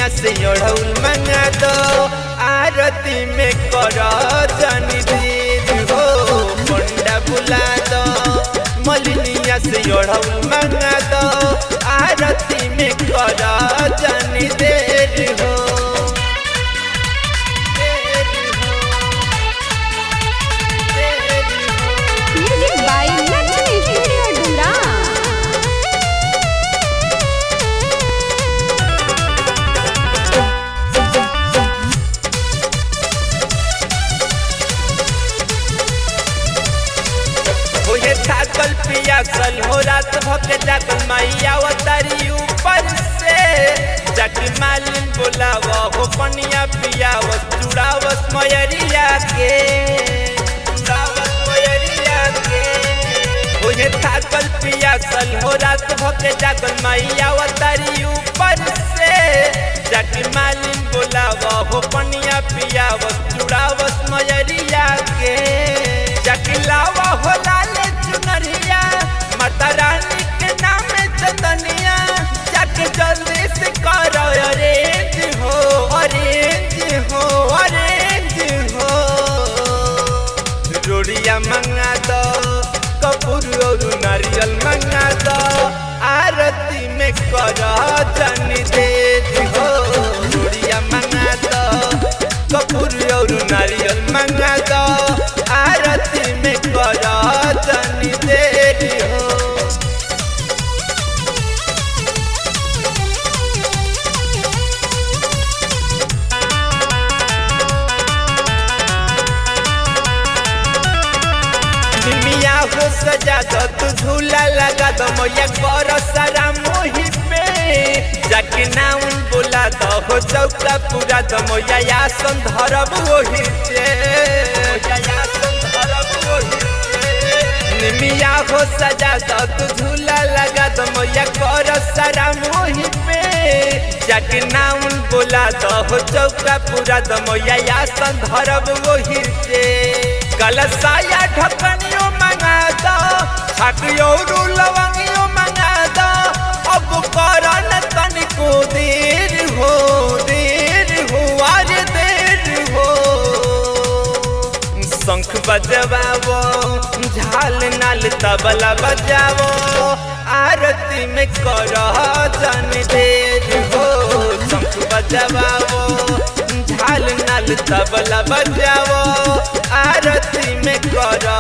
मलिनिया से ओढ़ौल मंगा दो आरती में करो जनी देर हो पंडा बुला दो मलिनिया से ओढ़ौल मंगा दो आरती में करो जनी देर हो। थाकल पियासल हो रात भक जागल मैया अवतारी ऊपर से जाके मालिन बोलावा हो पनिया पियावस चुड़ावस मयरिया के हो ये थाकल पियासल हो रात भक जागल मैया अवतारी ऊपर से जाके मालिन बोलावा हो पनिया पियावस चुड़ावस मयरिया के जाके लावा हो लाले चुनरिया माता रानी के नाम चंदनिया जाके जल्दी से करो अरेंज हो अरेंज हो अरेंज हो। रोड़िया मंगा दो कपूर और नारियल मंगा दो आरती में करो जनी देर हो। रोड़िया मंगा दो कपूर और नारियल मंगा दो आरती में करो जनी देर हो। मिया हो सजा दो तू झूला लगा दो मैया करो सारा मोहि पे जाके नाउन बोला दो हो चौका पूरा दो मैया आसन धरब वही से मिया हो सजा दो तू झूला लगा दो मैया करो सारा मोहि पे जाके नाउन बोला दो हो चौका पूरा दो मैया आसन धरब वही से। कलसाया ढकनियो मंगा दो छाकियो लवंगियो मंगा दो अब करन तनिको देर हो आज देर हो। शंख बजवाओ झाल नाल तबला बजाओ आरती में करो जन देर हो। शंख बजवाओ झाल नाल तबला बजाओ आरती में करो